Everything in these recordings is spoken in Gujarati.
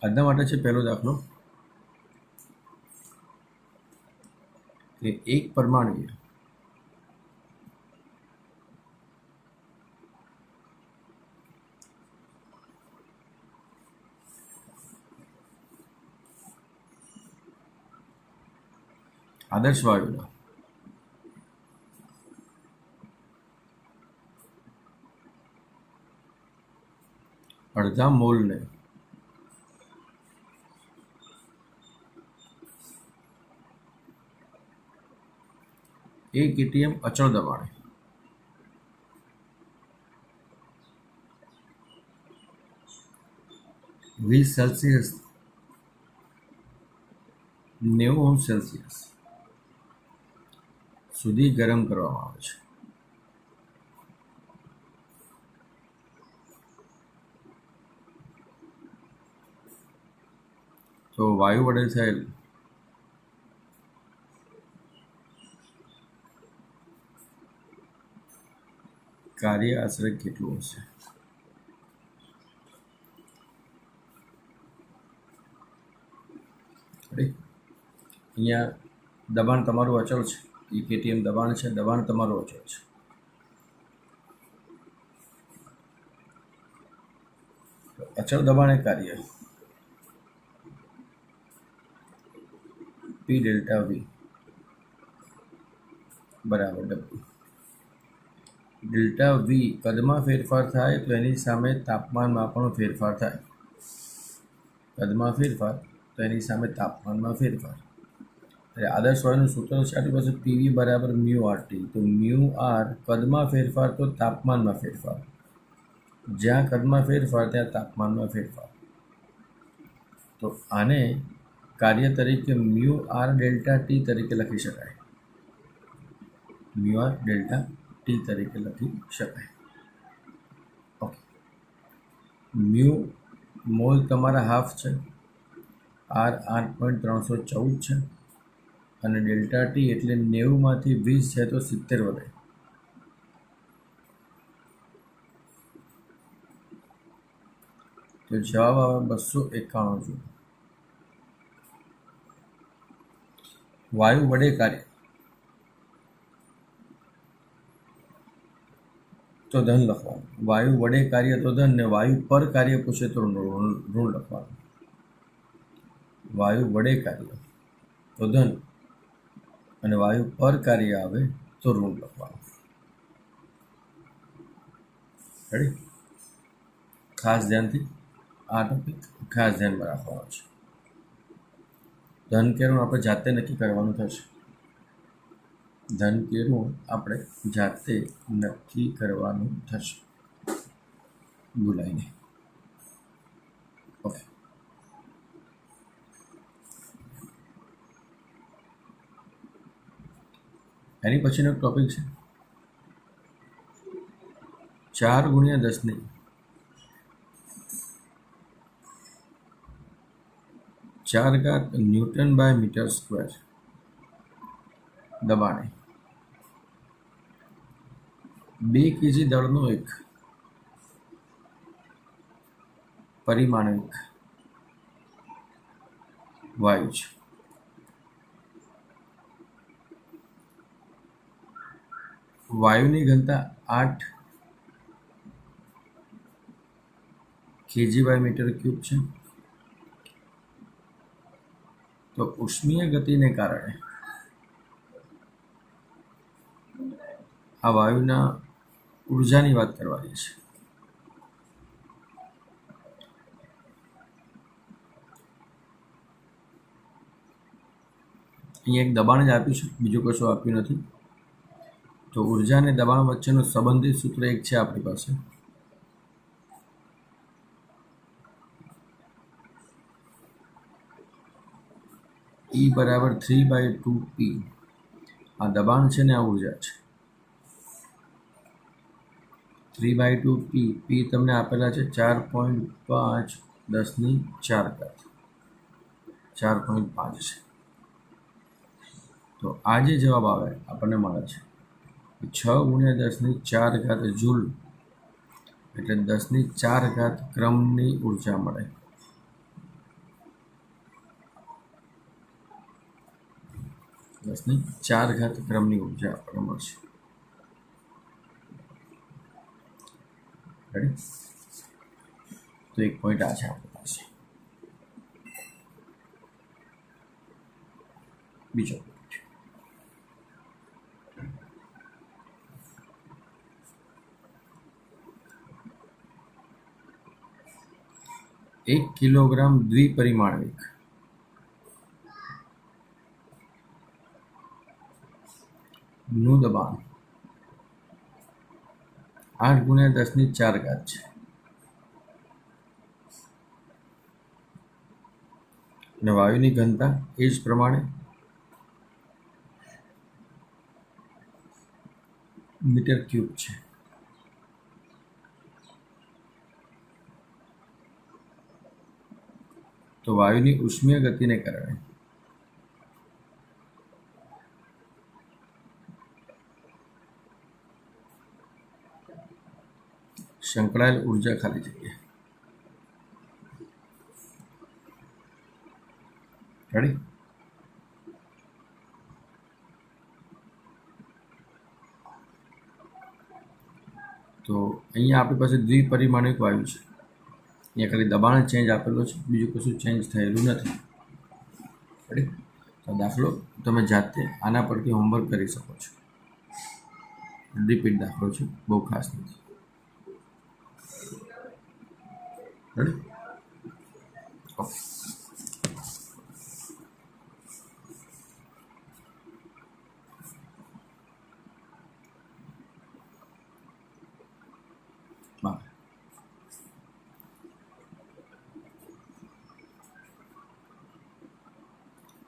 આજના માટે છે પહેલો દાખલો કે એક પરમાણુએ આદર્શ વાયુના અડધા મોલને એક એટીએમ અચળ દબાણે 20 સેલ્સિયસ 90 સેલ્સિયસ સુધી ગરમ કરવામાં આવે છે. તો વાયુ વડે થયેલ કાર્ય આશરે કેટલું હશે? અહીંયા દબાણ તમારું અચળ છે, એક એટીએમ દબાણ છે, દબાણ તમારું અચળ છે. અચળ દબાણે કાર્ય P ડેલ્ટા V બરાબર W. ડેલ્ટા V કદમાં ફેરફાર થાય તો એની સામે તાપમાનમાં પણ ફેરફાર થાય. કદમાં ફેરફાર તો એની સામે તાપમાનમાં ફેરફાર. એટલે આદર્શ વાયુનું સૂત્ર છે આપણી પાસે PV બરાબર મ્યુ RT. તો મ્યુ R કદમાં ફેરફાર તો તાપમાનમાં ફેરફાર. જ્યાં કદમાં ફેરફાર ત્યાં તાપમાનમાં ફેરફાર. તો આને કાર્ય તરીકે મ્યુ R ડેલ્ટા T તરીકે લખી શકાય. મ્યુ R ડેલ્ટા T તરીકે લખી શકાય. ઓકે. મ્યુ મોલ તમારા હાફ છે, R 8.314 છે અને ડેલ્ટા T એટલે 90માંથી 20 છે તો 70 વધે. તો જવાબ આવે 291 જૂલ. વાયુ વડે કાર્ય તો ધન લખવાનું. વાયુ વડે કાર્ય તો ધન ને વાયુ પર કાર્ય પૂછે તો ઋણ લખવાનું. વાયુ વડે કાર્ય તો ધન અને વાયુ પર કાર્ય આવે તો ઋણ લખવાનું. રેડી? ખાસ ધ્યાનથી આ ટોપિક ખાસ ધ્યાનમાં રાખવાનો છે. ધન કે ઋણ આપણે જાતે નક્કી કરવાનું થશે. ધન કે ઋણ આપણે જાતે નક્કી કરવાનું થશે, ભૂલાય નહીં. ઓકે. એની પછીનો ટોપિક છે 4 ગુણ્યા 10 4 ઘાત ન્યૂટન બાય મીટર સ્ક્વેર દબાણે 2 kg દળનો એક પરિમાણિક વાયુ છે. વાયુની ઘનતા 8 kg બાય મીટર ક્યુબ છે. તો ઉષ્મીય ગતિને કારણે આ વાયુના ઉર્જાની વાત કરવાની છે. અહીંયા એક દબાણ જ આપ્યું છે, બીજું કશું આપ્યું નથી. તો ઉર્જા અને દબાણ વચ્ચેનું સંબંધિત સૂત્ર એક છે આપણી પાસે. E બરાબર 3/2P. આ દબાણ છે ને આ ઉર્જા છે. 3/2P. P તમને આપેલા છે 4.5 10 4 ઘાત 4.5 છે. તો આ જે જવાબ આવે આપણને મળે છે 6 ગુણ્યા 10 4 ઘાત જૂલ, એટલે 10 4 ઘાત ક્રમની ઉર્જા મળે. 10⁴ ક્રમની ઉર્જા આપણને મળશે. રેડી? તો એક પોઈન્ટ આ છે આપણી પાસે. બીજો પોઈન્ટ, 1 કિલોગ્રામ દ્વિપરિમાણિક નું દબાણ 8 × 10⁴ છે. અને વાયુની ઘનતા એ જ પ્રમાણે મીટર ક્યુબ છે. તો વાયુની ઉષ્મીય ગતિને કારણે સંકળાયેલ ઉર્જા ખાલી જગ્યા. રેડી? તો અહીંયા આપણી પાસે દ્વિપરિમાણિક વાયુ છે. અહીંયા ખાલી દબાણ ચેન્જ આપેલો છે, બીજું કશું ચેન્જ થયેલું નથી. રેડી? તો દાખલો તમે જાતે આના પરથી હોમવર્ક કરી શકો છો. રિપીટ દાખલો છે, બહુ ખાસ નથી. રેડી? ઓકે.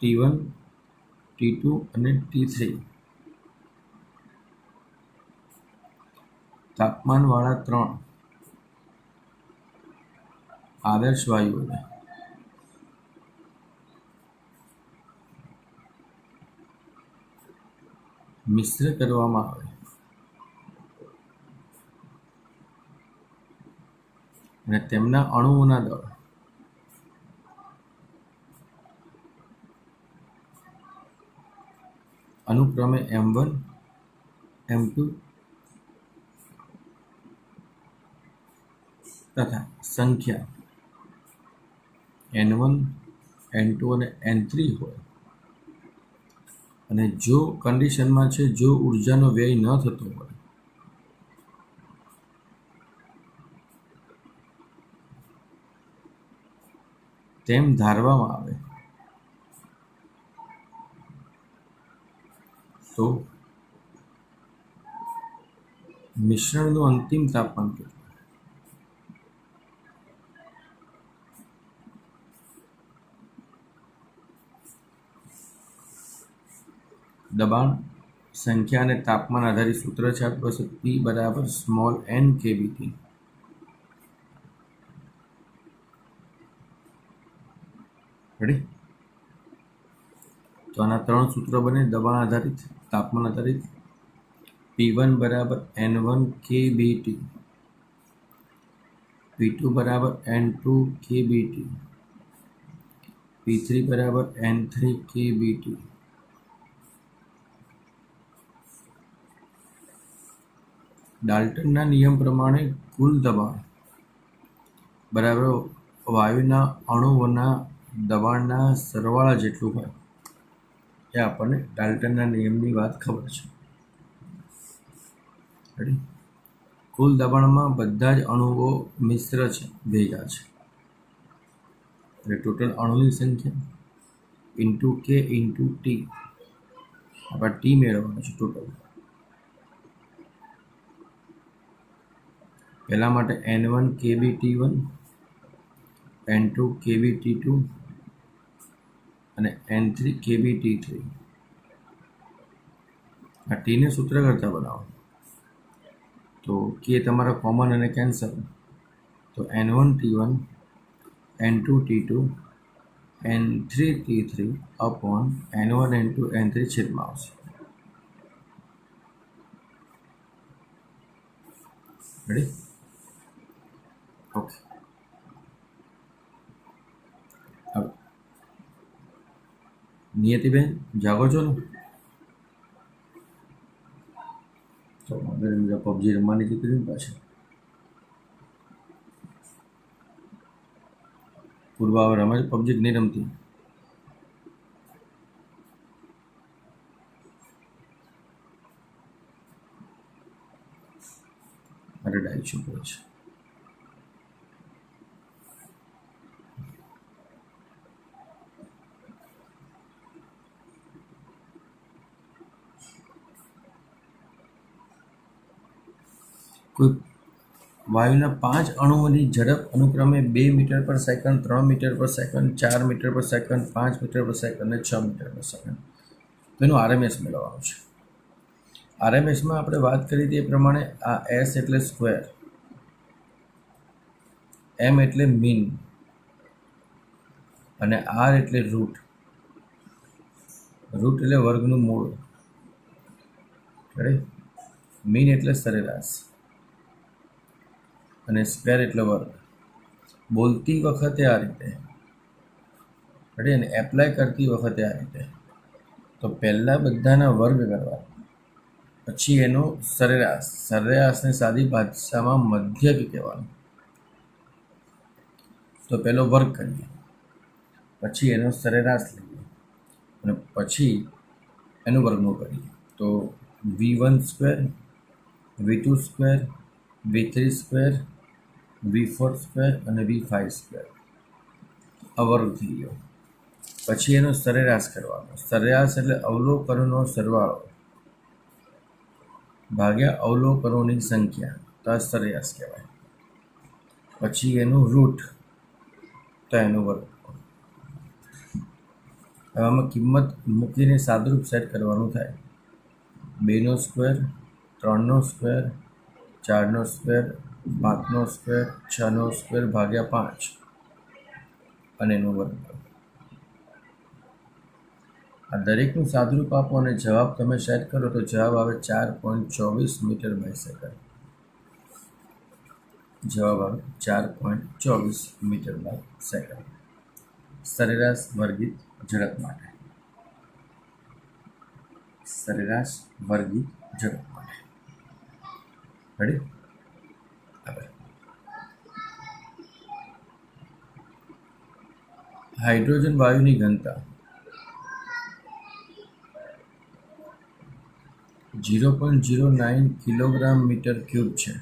T1, T2 અને T3 તાપમાનવાળા 3 આદર્શ વાયુઓને મિશ્ર કરવામાં આવે અને તેમના અણુઓના દળ અનુક્રમે M1, M2 તથા સંખ્યા N1, N2 અને N3 હોય અને જો કન્ડિશનમાં છે જો ઉર્જાનો વ્યય ન થતો હોય તેમ ધારવામાં આવે તો મિશ્રણનું અંતિમ તાપમાન કેટલું? દબાણ, સંખ્યા અને તાપમાન આધારિત સૂત્ર છે આપણી પાસે P બરાબર સ્મોલ n kBT. રેડી? તો આના 3 સૂત્રો બને: દબાણ આધારિત, તાપમાન આધારિત. P1 બરાબર N1 kBT, P2 બરાબર N2 kBT, P3 બરાબર N3 kBT. ડાલ્ટનના નિયમ પ્રમાણે કુલ દબાણ બરાબર વાયુના અણુઓના દબાણના સરવાળા જેટલું હોય. એ આપણને ડાલ્ટનના નિયમની વાત ખબર છે. રેડી? કુલ દબાણમાં બધા જ અણુઓ મિશ્ર છે, ભેગા છે. એટલે ટોટલ અણુની સંખ્યા ઇન્ટુ K ઇન્ટુ T. આપણે T મેળવવાનું છે ટોટલ. પહેલા માટે N1 kBT1, N2 kBT2 અને N3 kBT3. આ ટીને સૂત્ર કરતા બનાવો તો કે તમારા કોમન અને કેન્સલ. તો N1 T1, N2 T2, N3 T3 upon N1 N2 N3 છેદમાં આવશે. રેડી? ઓકે. હવે નિયતિબેન જાગો છો ને? કરીને પબજી રમવાની જતી રહી પાછી પૂર્વા હવે રમે છે પબજી નહીં રમતી અરે ડાઈ શું કરે છે કોઈ વાયુના 5 અણુઓની ઝડપ અનુક્રમે 2 મીટર પર સેકન્ડ 3 મીટર પર સેકન્ડ 4 મીટર પર સેકન્ડ 5 મીટર પર સેકન્ડ અને 6 મીટર પર સેકન્ડ તો એનું આરએમએસ મેળવવાનું છે આરએમએસમાં આપણે વાત કરી તે પ્રમાણે આ એસ એટલે સ્ક્વેર એમ એટલે મીન અને આર એટલે રૂટ રૂટ એટલે વર્ગનું મૂળ મીન એટલે સરેરાશ અને સ્ક્વેર એટલે વર્ગ બોલતી વખતે આ રીતે અને એપ્લાય કરતી વખતે આ રીતે તો પહેલાં બધાના વર્ગ કરવા પછી એનો સરેરાશ સરેરાશને સાદી ભાષામાં મધ્યક કહેવાનું તો પહેલો વર્ગ કરીએ પછી એનો સરેરાશ લઈએ અને પછી એનું વર્ગમૂળ કરીએ તો V1 square V2 square V3 square V4 square અને V5 સ્ક્વેર આ વર્ગ થઈ ગયો પછી એનો સરેરાશ કરવાનો સરેરાશ એટલે અવલોકનોનો સરવાળો ભાગ્યા અવલોકનોની સંખ્યા તો આ સરેરાશ કહેવાય પછી એનું રૂટ તો એનું વર્ગ આમાં કિંમત મૂકીને સાદુરૂપ સેટ કરવાનું થાય 2નો સ્ક્વેર 3નો સ્ક્વેર 4નો સ્ક્વેર 5નો સ્ક્વેર 6નો સ્ક્વેર ભાગ્યા 5 અને એનો વર્ગ આ દરેકનું સાદુરૂપ આપો અને જવાબ તમે સેટ કરો તો જવાબ આવે 4.24 મીટર બાય સેકન્ડ જવાબ આવે 4.24 મીટર બાય સેકન્ડ સરેરાશ વર્ગિત ઝડપ માટે સરેરાશ વર્ગિત ઝડપ માટે રેડી આગળ હાઇડ્રોજન વાયુની ઘનતા 0.09 કિલોગ્રામ મીટર ક્યુબ છે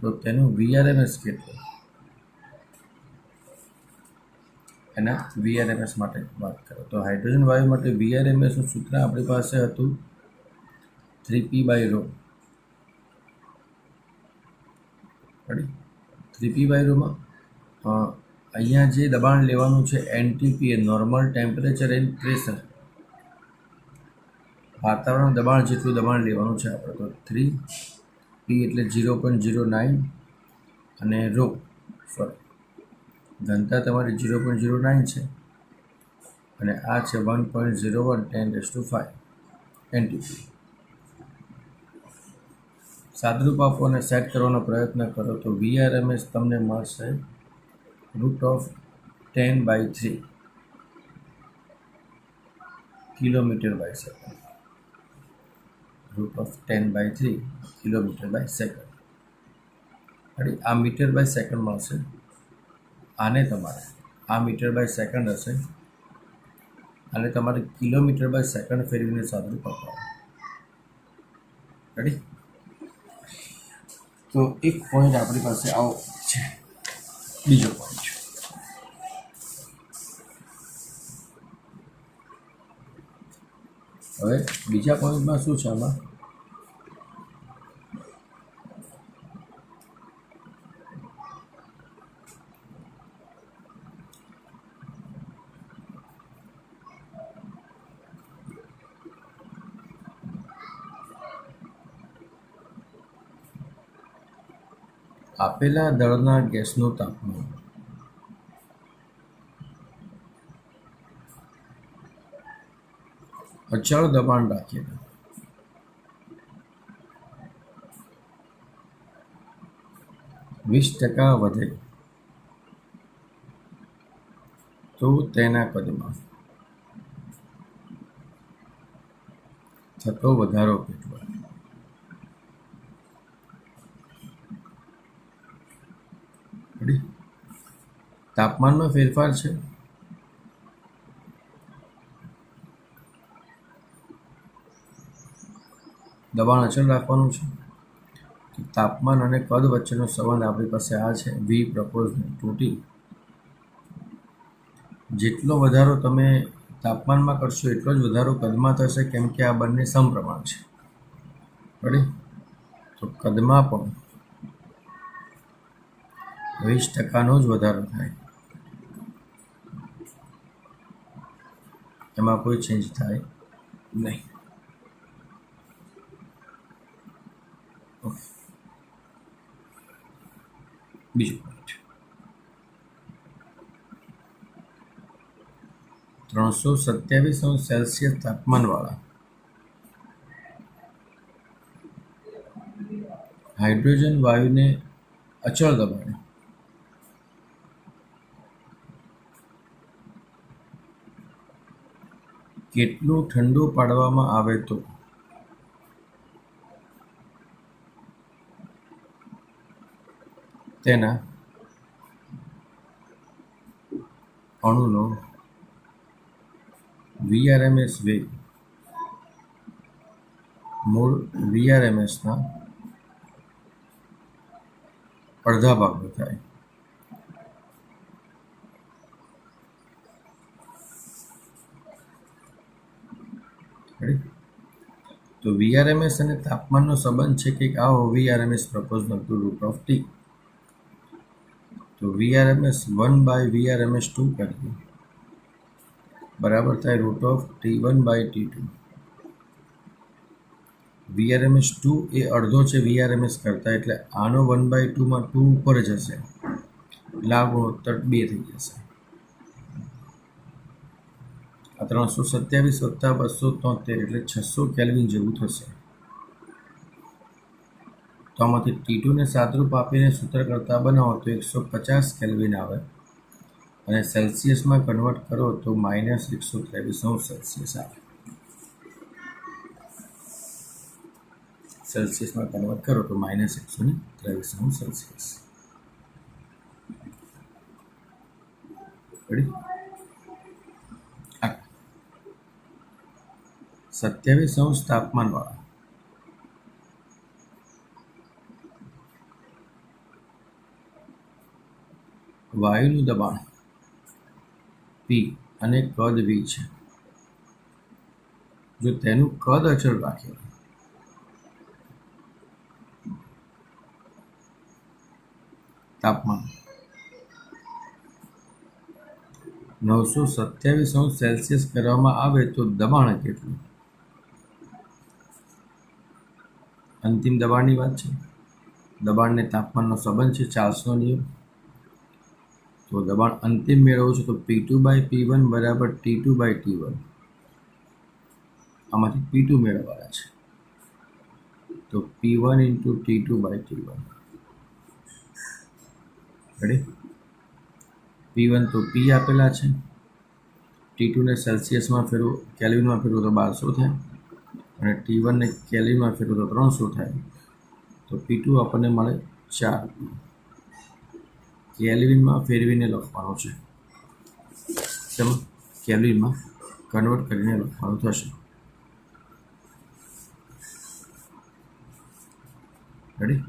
તો તેનું VRMS કેટલું એના VRMS માટે વાત કરો તો હાઇડ્રોજન વાયુ માટે VRMSનું સૂત્ર આપણી પાસે હતું 3p/ρ 3p/ρમાં અહીંયા જે દબાણ લેવાનું છે NTP A normal temperature and pressure વાતાવરણ દબાણ જેટલું દબાણ લેવાનું છે આપણે તો 3p એટલે 0.09 અને ρ ઘનતા તમારી 0.09 છે અને આ છે 1.01 10⁵ NTP સાદુરૂપ આપો અને સેટ કરવાનો પ્રયત્ન કરો તો VRMS તમને મળશે √10/3 kilometre by second √10/3 kilometre by second આ મીટર બાય સેકન્ડ મળશે આને તમારે આ મીટર બાય સેકન્ડ હશે અને તમારે કિલોમીટર બાય સેકન્ડ ફેરવીને સાદુરૂપ આપવાનું રેડી તો એક પોઈન્ટ આપણી પાસે આવો છે બીજો પોઈન્ટ હવે બીજા પોઈન્ટમાં શું છે આમાં આપેલા દળના ગેસનું તાપમાન અચળ દબાણ રાખીને 20% વધે તો તેના કદમાં થતો વધારો કેટલો તાપમાનમાં ફેરફાર છે, દબાણ અચળ રાખવાનું છે. તાપમાન અને કદ વચ્ચેનો સંબંધ આપણી પાસે આ છે, વી પ્રપોઝલ ટુ ટી. જેટલો વધારો તમે તાપમાનમાં કરશો એટલો જ વધારો કદમાં થશે, કેમ કે આ બંને સમપ્રમાણ છે. બરાબર, તો કદમાં પણ 20% જ વધારો થાય, એમાં કોઈ ચેન્જ થાય નહીં. ઓકે, બીજું પોઈન્ટ 327°C તાપમાનવાળા હાઇડ્રોજન વાયુને અચળ દબાણે કેટલું ઠંડુ પાડવામાં આવે તો તેના અણુનો VRMS વેગ મૂળ VRMSના અડધા ભાગનો થાય. તો VRMS અને તાપમાનનો સંબંધ છે કે આવો VRMS proportional to root of T. તો VRMS 1/VRMS 2 કરીએ બરાબર થાય √T1/T2. VRMS 2 એ અડધો છે VRMS કરતાં, એટલે આનો 1/2 2 ઉપર જ હશે, એટલે આ ગુણોત્તર 2 થઈ જશે. આ 327 + 273 એટલે 600 કેલ્વિન જેવું થશે. તો આમાંથી T2 ને સાદરૂપ આપીને સૂત્ર કરતાં બનાવો તો 150 કેલ્વિન આવે, અને સેલ્સિયસમાં કન્વર્ટ કરો તો -123°C આવે. સેલ્સિયસમાં કન્વર્ટ કરો તો -123°C. રેડી? 27° તાપમાનવાળા વાયુનું દબાણ P અને કદ V છે. જો તેનું કદ અચળ રાખીએ તાપમાન 927°C કરવામાં આવે તો દબાણ કેટલું? અંતિમ દબાણની વાત છે. દબાણને તાપમાનનો સંબંધ છે, ચાર્લ્સનો નિયમ. તો દબાણ અંતિમ મેળવવું છે તો P2/P1 બરાબર T2/T1. આમાંથી P2 મેળવવાના છે, તો P1 × T2/T1. રેડી? P1 તો P આપેલા છે, T2 ને સેલ્સિયસમાં ફેરવો, કેલ્વિનમાં ફેરવો તો 1200 થાય, અને T1 ને કેલ્વિનમાં ફેરવો તો 300 થાય. તો P2 આપણને મળે 4. કેલ્વિનમાં ફેરવીને લખવાનું છે, તેમાં કેલ્વિનમાં કન્વર્ટ કરીને લખવાનું થશે. રેડી?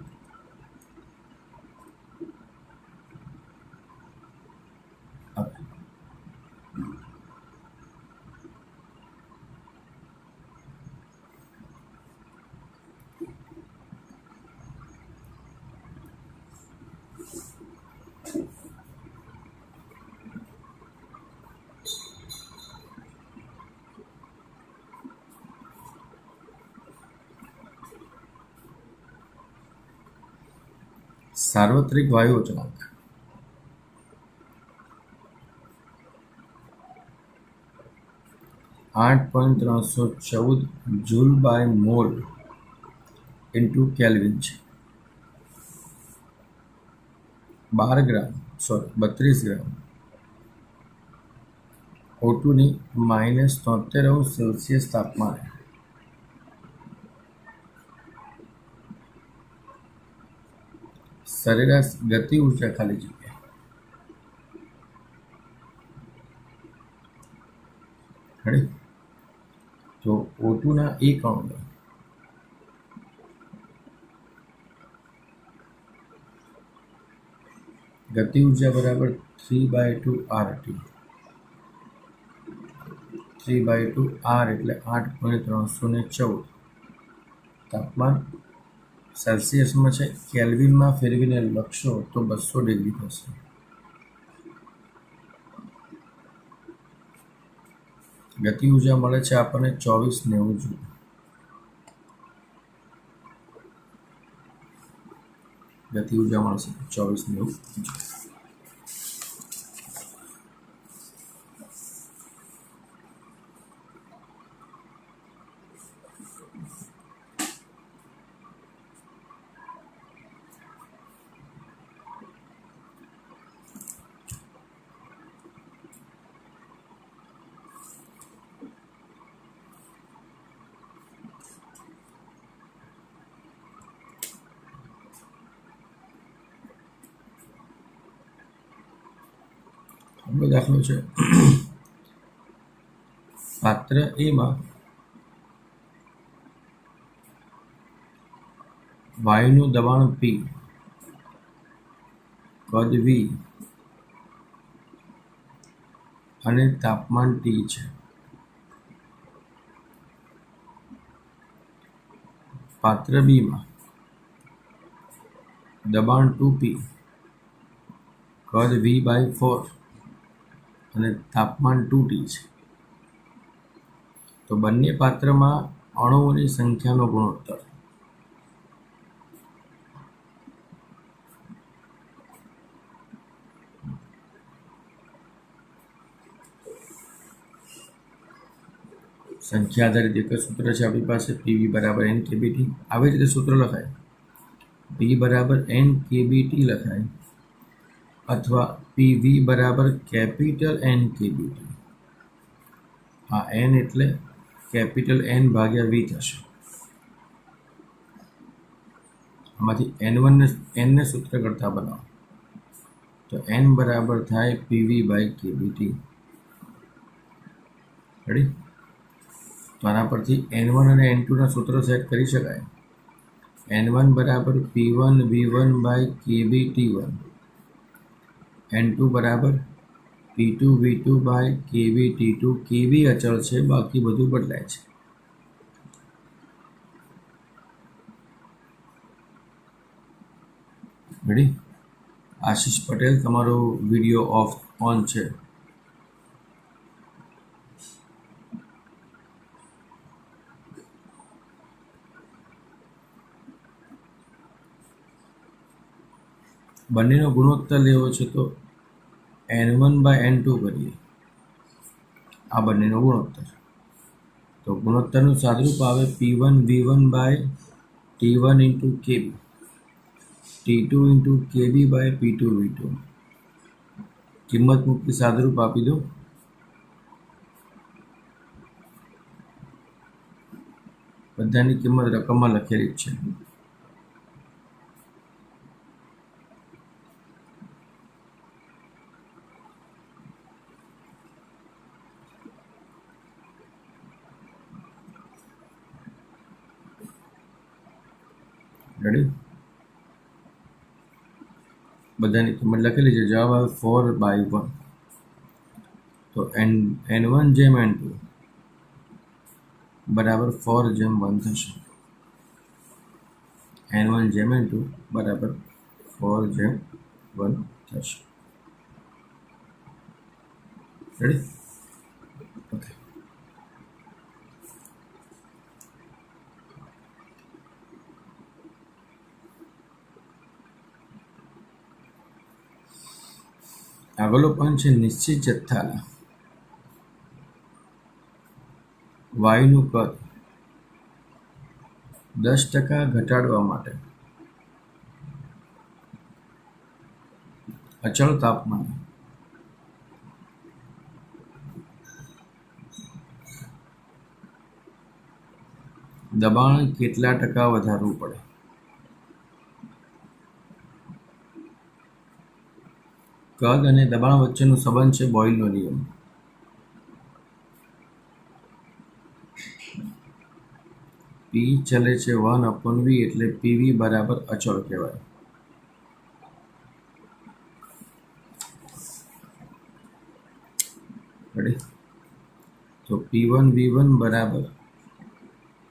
સાર્વત્રિક વાયુ અચળાંક $8.314 J/mol × કેલ્વિન છે. 32 ગ્રામ O2ની -73°C તાપમાને સરેરાશ ગતિ ઊર્જા ખાલી જગ્યા રેડી? તો O2ના એક અણુને ગતિ ઉર્જા બરાબર 3/2 RT, 3/2 R એટલે 8.314. તાપમાન સેલ્સિયસમાં છે, કેલ્વિનમાં ફેરવીને લખશો તો 200 ડિગ્રી થશે. ગતિ ઉર્જા મળે છે આપણને 2490 જૂલ. ગતિ ઉર્જા મળશે 2490 જૂલ. આપણો દાખલો છે, પાત્ર એમાં વાયુનું દબાણ P, કદ V અને તાપમાન T છે. પાત્ર બીમાં દબાણ 2P, કદ V/4 અને તાપમાન 2T છે. તો બંને પાત્રમાં અણુઓની સંખ્યાનો ગુણોત્તર. સંખ્યા આધારિત એક જ સૂત્ર છે આપણી પાસે, PV બરાબર NKBT. આવી રીતે સૂત્ર લખાય, P બરાબર NKBT લખાય, અથવા PV બરાબર કેપિટલ NKBT. આ N એટલે કેપિટલ N ભાગ્યા V થશે. આમાંથી N ને સૂત્ર કરતા બનાવો તો N બરાબર થાય PV/KBT. રેડી? તો આના પરથી N1 અને N2ના સૂત્રો સેટ કરી શકાય. N1 બરાબર P1V1/KBT1, N2 બરાબર P2V2/KBT2. KB અચળ છે, બાકી બધું બદલાય છે. રેડી? આશીષ પટેલ, તમારો વિડીયો ઓન છે. બંનેનો ગુણોત્તર લેવો છે તો N1/N2 કરીએ. આ બંનેનો ગુણોત્તર, તો ગુણોત્તરનું સાદરૂપ આવે P1V1/T1 into KB, T2 into KB/P2V2. કિંમત મૂકી સાદરૂપ આપી દો. બધાની કિંમત રકમમાં લખેલી જ છે. રેડી? બધાની કિંમત લખેલી છે. જવાબ આવે 4/1. તો N1 જેમ N2 બરાબર 4/1 થશે. N1 જેમ N2 બરાબર 4/1 થશે. રેડી? ઓકે. આગળનો પોઈન્ટ છે, નિશ્ચિત જથ્થાના વાયુનું કદ 10% ઘટાડવા માટે અચળ તાપમાને દબાણ કેટલા ટકા વધારવું પડે? કદ અને દબાણ વચ્ચેનો સંબંધ છે બોયલનો નિયમ. પી ચલે છે 1/v એટલે પીવી બરાબર અચળ કહેવાય. રેડી? તો P1 V1 બરાબર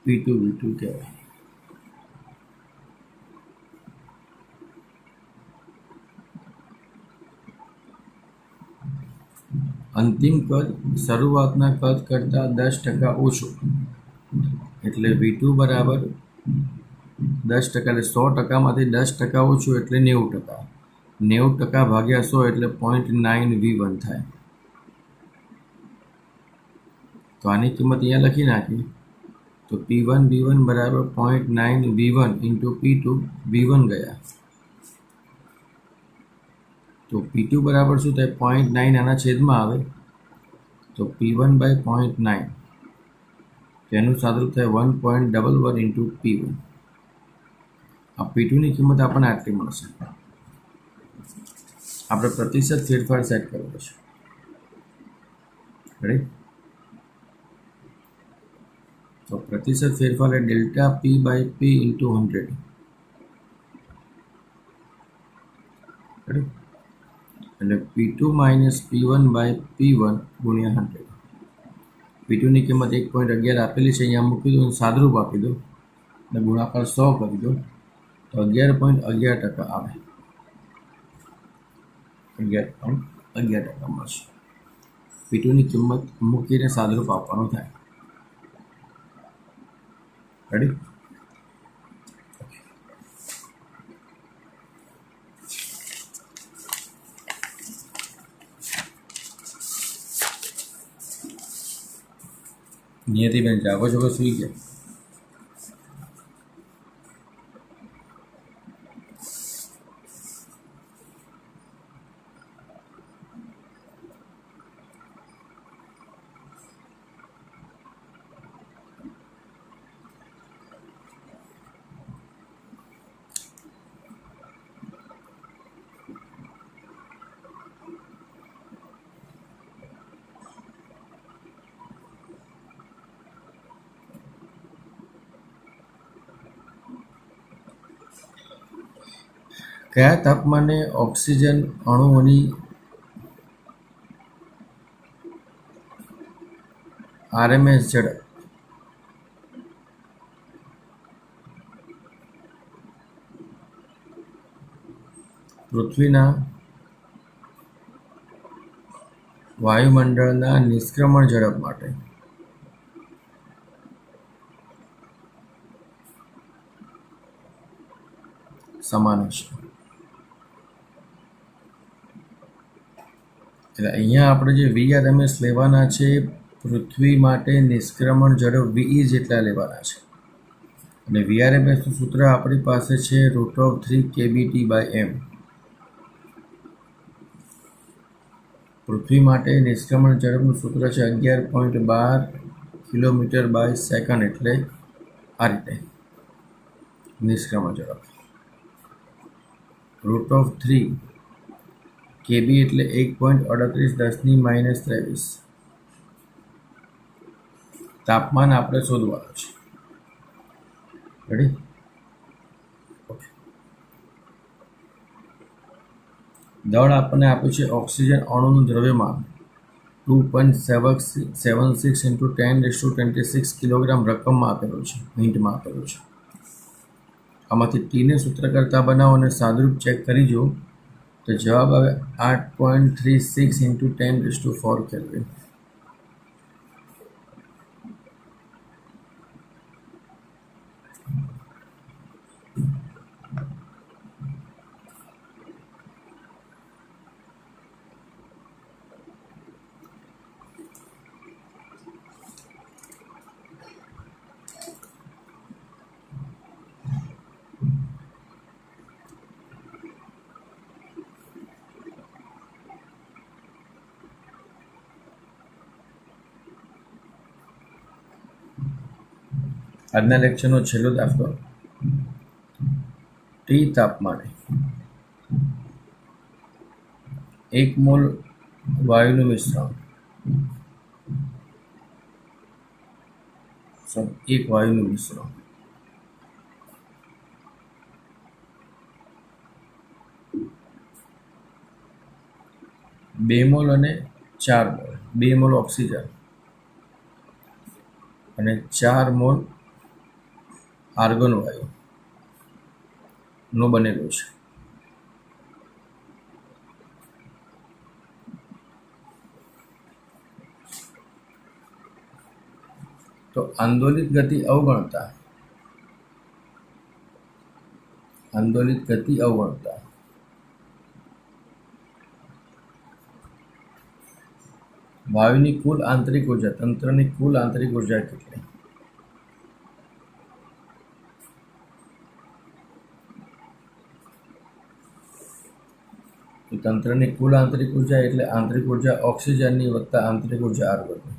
P2 V2 કહેવાય. અંતિમ કદ શરૂઆતના કદ કરતાં 10% ઓછું એટલે V2 બરાબર 10% એટલે 100%માંથી 10% ઓછું એટલે 90%. 90% ભાગ્યા 100 એટલે 0.9 V1 થાય. તો આની કિંમત અહીંયા લખી નાખી તો P1 V1 બરાબર 0.9 V1 ઇન્ટુ P2 V1 ગયા. તો P2 બરાબર શું થાય? 0.9 આના છેદમાં આવે તો P1 બાય 0.9 તેનું સાદુરૂપ થાય 1.11 ઇન્ટુ P1. આ P2ની કિંમત આપણને આટલી મળશે. આપણે પ્રતિશત ફેરફાર સેટ કરવો છે. રેડી? તો પ્રતિશત ફેરફાર એ delta P by P into 100. Ready? એટલે P2 minus P1 by P1 ગુણ્યા 100. P2ની કિંમત 1.11 આપેલી છે, અહીંયા મૂકી દો, સાદરૂપ આપી દો અને ગુણાકાર 100 કરી દો તો 11.11% આવે. 11.11% મળશે. P2ની કિંમત મૂકીને સાદરૂપ આપવાનું થાય. રેડી? નિયતિબેન જાગો છો કે સુઈ ગયા? કયા તાપમાને ઓક્સિજન અણુઓની RMS ઝડપ પૃથ્વીના વાયુમંડળના નિષ્ક્રમણ ઝડપ માટે સમાન હશે? એટલે અહીંયા આપણે જે VRMS લેવાના છે પૃથ્વી માટે નિષ્ક્રમણ ઝડપ VE જેટલા લેવાના છે અને VRMSનું સૂત્ર આપણી પાસે છે √3 kBT/m. પૃથ્વી માટે નિષ્ક્રમણ ઝડપનું સૂત્ર છે 11.12 કિલોમીટર/સેકન્ડ એટલે આ રીતે નિષ્ક્રમણ ઝડપ. √3 kb એટલે 1.38 × 10⁻23. તાપમાન આપણે શોધવાનું છે. રેડી? દળ આપણને આપ્યું છે ઓક્સિજન અણુનું દ્રવ્યમાન 2.76 × 10⁻26 કિલોગ્રામ રકમમાં આપેલું છે, મિનિટમાં આપેલું છે. આમાંથી ટીને સૂત્ર કરતા બનાવો અને સાદરૂપ ચેક કરી જુઓ તો જવાબ આવે 8.36 × 10⁻4 કેલ્વિન. આજના લેક્ચરનો છેલ્લો દાખલો. ટી તાપમાને 1 મોલ વાયુનું મિશ્રણ એક વાયુનું મિશ્રણ 2 મોલ અને 4 મોલ, 2 મોલ ઓક્સિજન અને 4 મોલ આર્ગન વાયુનો બનેલો છે. તો આંદોલિત ગતિ અવગણતા વાયુની કુલ આંતરિક ઉર્જા, તંત્રની કુલ આંતરિક ઉર્જા કેટલી? તો તંત્રની કુલ આંતરિક ઉર્જા એટલે આંતરિક ઉર્જા ઓક્સિજનની વત્તા આંતરિક ઉર્જા આર્ગનની.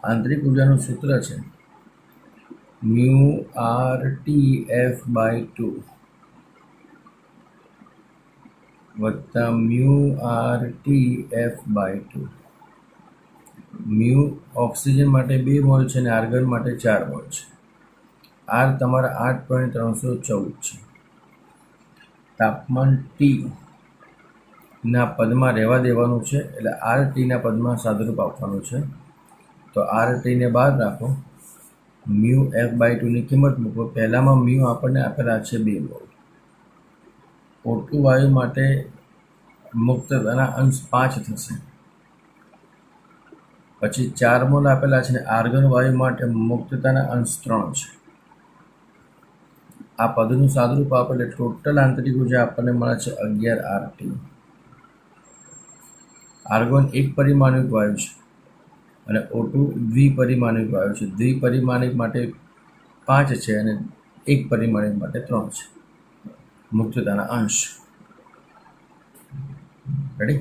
આંતરિક ઉર્જાનું સૂત્ર છે μRTF/2 વત્તા μRTF/2. મ્યુ ઓક્સિજન માટે 2 મોલ છે અને આર્ગન માટે 4 મોલ છે. આર તમારા 8.314 છે. તાપમાન ટી ના પદમાં રહેવા દેવાનું છે, એટલે આર ટીના પદમાં સાદુરૂપ આપવાનું છે. તો આર ટીને બાદ રાખો, μF/2ની કિંમત મૂકો. પહેલામાં મ્યુ આપણને આપેલા છે 2 મોલ. O2 વાયુ માટે મુક્તતાના અંશ 5 થશે. પછી 4 મોલ આપેલા છે, આર્ગન વાયુ માટે મુક્તતાના અંશ 3 છે. આ પદનું સાદુરૂપ આપે એટલે ટોટલ આંતરિક ઉર્જા આપણને મળે છે 11 RT. આર્ગોન એક પરિમાણિક વાયુ છે અને O2 દ્વિપરિમાણિક વાયુ છે. દ્વિપરિમાણિક માટે 5 છે અને એક પરિમાણિક માટે 3 છે મુક્તતાના અંશ. રેડી?